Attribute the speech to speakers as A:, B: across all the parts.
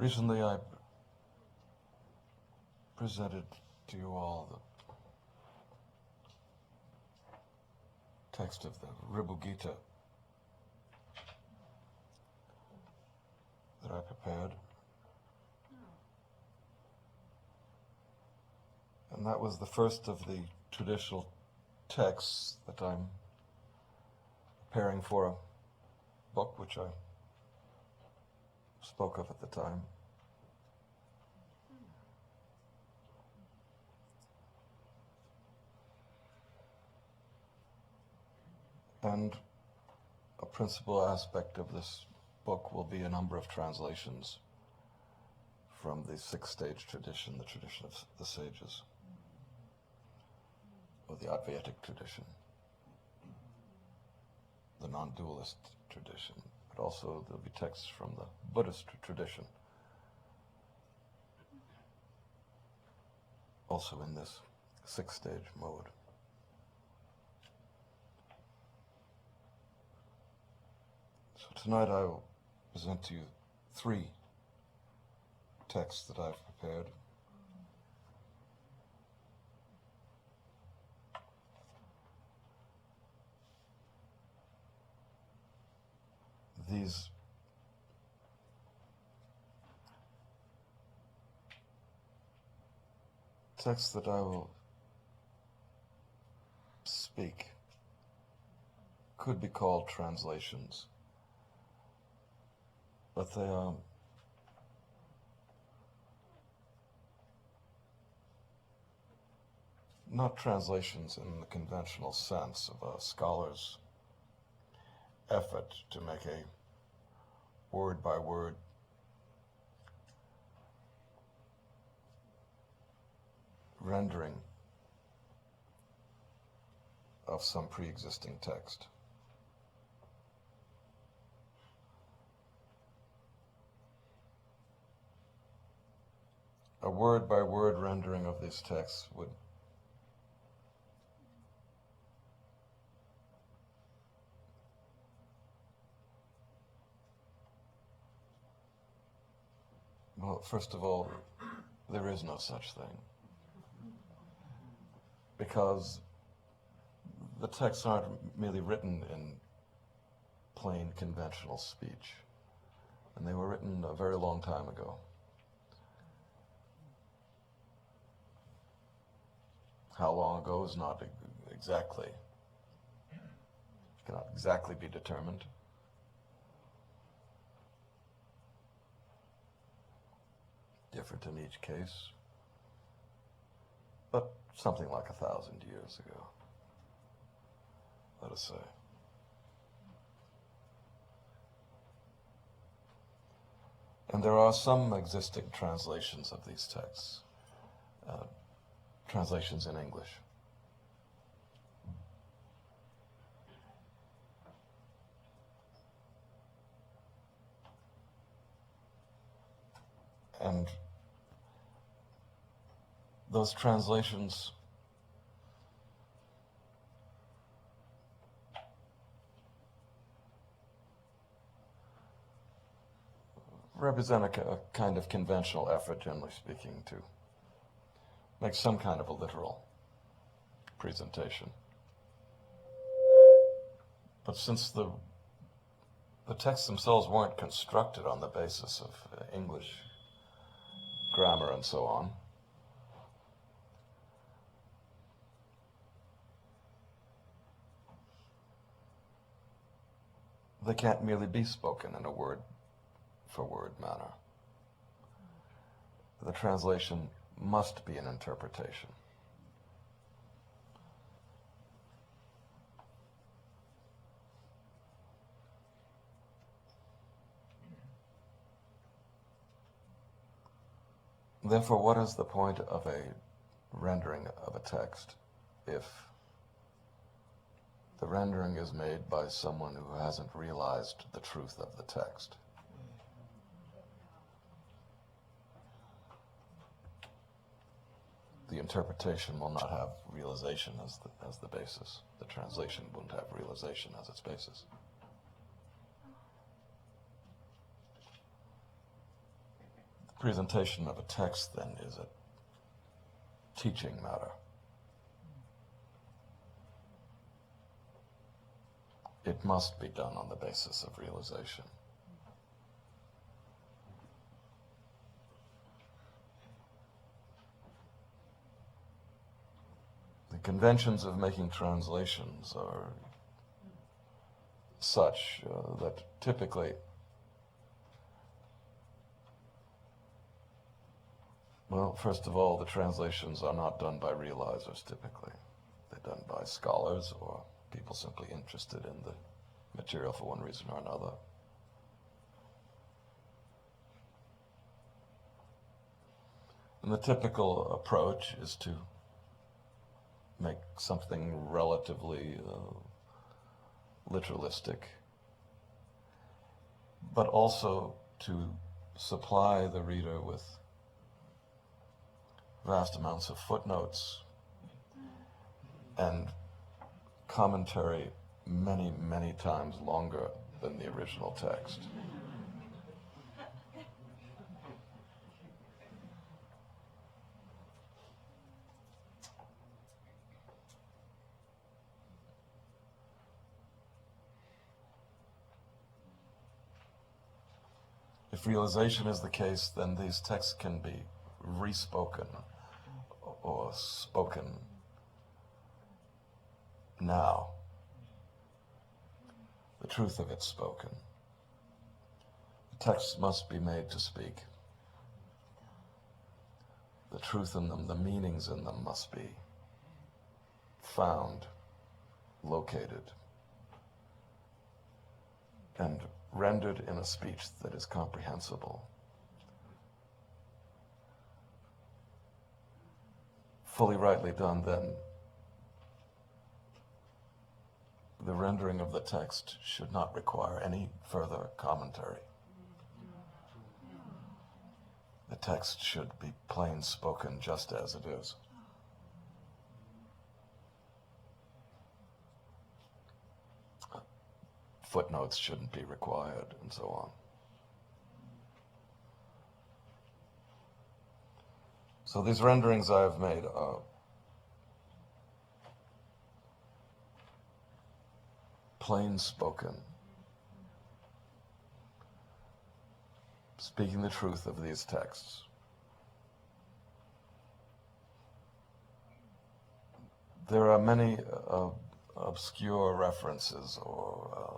A: Recently I presented to you all the text of the Ribu Gita that I prepared. And that was the first of the traditional texts that I'm preparing for a book which I spoke of at the time. And a principal aspect of this book will be a number of translations from the six-stage tradition, the tradition of the sages, or the Avataric tradition, the non-dualist tradition, but also there'll be texts from the Buddhist tradition, also in this six-stage mode. So tonight I will present to you three texts that I've prepared. These texts that I will speak could be called translations, but they are not translations in the conventional sense of a scholar's effort to make a word-by-word rendering of some pre-existing text. A word-by-word rendering of these texts would well, first of all, there is no such thing, because the texts aren't merely written in plain conventional speech, and they were written a very long time ago. How long ago is not exactly, cannot exactly be determined. Different in each case, but something like 1,000 years ago, let us say. And there are some existing translations of these texts, translations in English. And those translations represent a kind of conventional effort, generally speaking, to make some kind of a literal presentation. But since the texts themselves weren't constructed on the basis of English grammar and so on, they can't merely be spoken in a word-for-word manner. The translation must be an interpretation. Therefore, what is the point of a rendering of a text if the rendering is made by someone who hasn't realized the truth of the text? The interpretation will not have realization as the basis. The translation won't have realization as its basis. presentation of a text, then, is a teaching matter. It must be done on the basis of realization. The conventions of making translations are such that typically, well, first of all, the translations are not done by realizers typically. They're done by scholars or people simply interested in the material for one reason or another. And the typical approach is to make something relatively literalistic, but also to supply the reader with vast amounts of footnotes and commentary many, many times longer than the original text. If realization is the case, then these texts can be respoken or spoken now. The truth of it spoken. The texts must be made to speak. The truth in them, the meanings in them must be found, located, and rendered in a speech that is comprehensible. Fully rightly done, then, the rendering of the text should not require any further commentary. The text should be plain spoken just as it is. Footnotes shouldn't be required, and so on. So these renderings I have made are plain spoken, speaking the truth of these texts. There are many obscure references or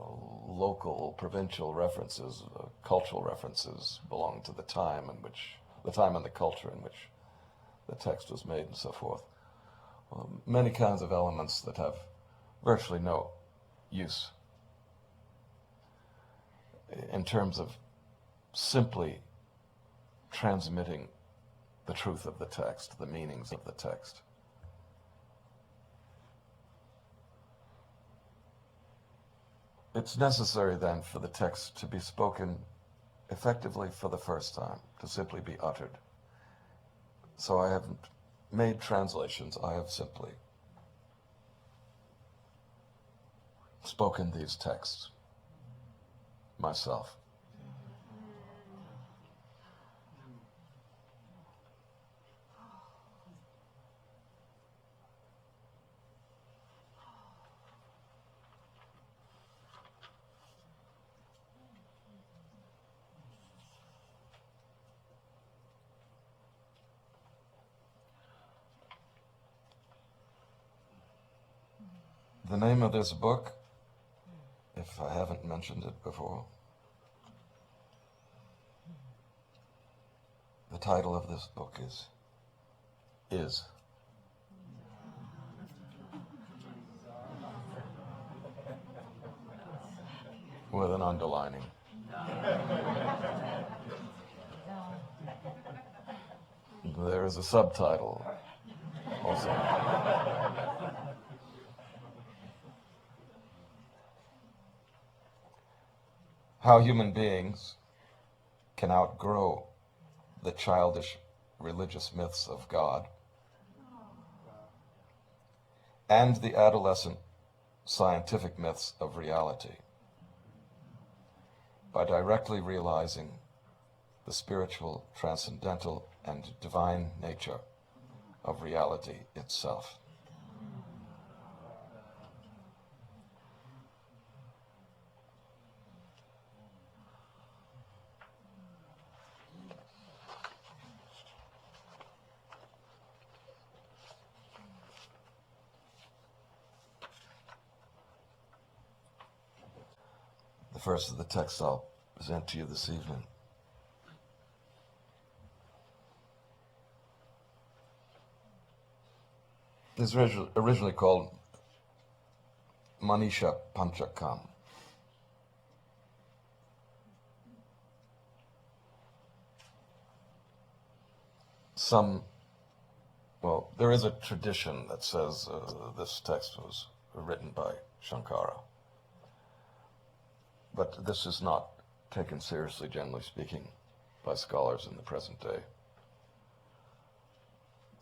A: local, provincial references, cultural references belong to the time and the culture in which the text was made and so forth. Many kinds of elements that have virtually no use in terms of simply transmitting the truth of the text, the meanings of the text. It's necessary then for the text to be spoken effectively for the first time, to simply be uttered. So I haven't made translations, I have simply spoken these texts myself. The name of this book, if I haven't mentioned it before, the title of this book is. With an underlining. There is a subtitle also. How human beings can outgrow the childish religious myths of God and the adolescent scientific myths of reality by directly realizing the spiritual, transcendental, and divine nature of reality itself. The first of the texts I'll present to you this evening is originally called Manisha Panchakam. There is a tradition that says this text was written by Shankara, but this is not taken seriously, generally speaking, by scholars in the present day.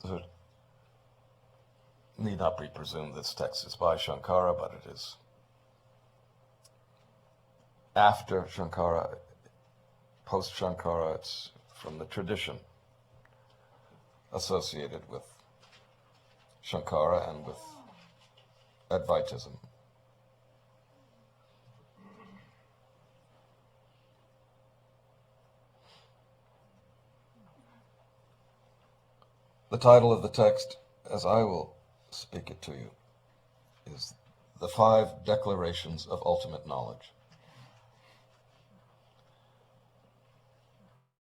A: So it need not be presumed this text is by Shankara, but it is after Shankara, post-Shankara. It's from the tradition associated with Shankara and with Advaitism. The title of the text, as I will speak it to you, is The 5 Declarations of Ultimate Knowledge.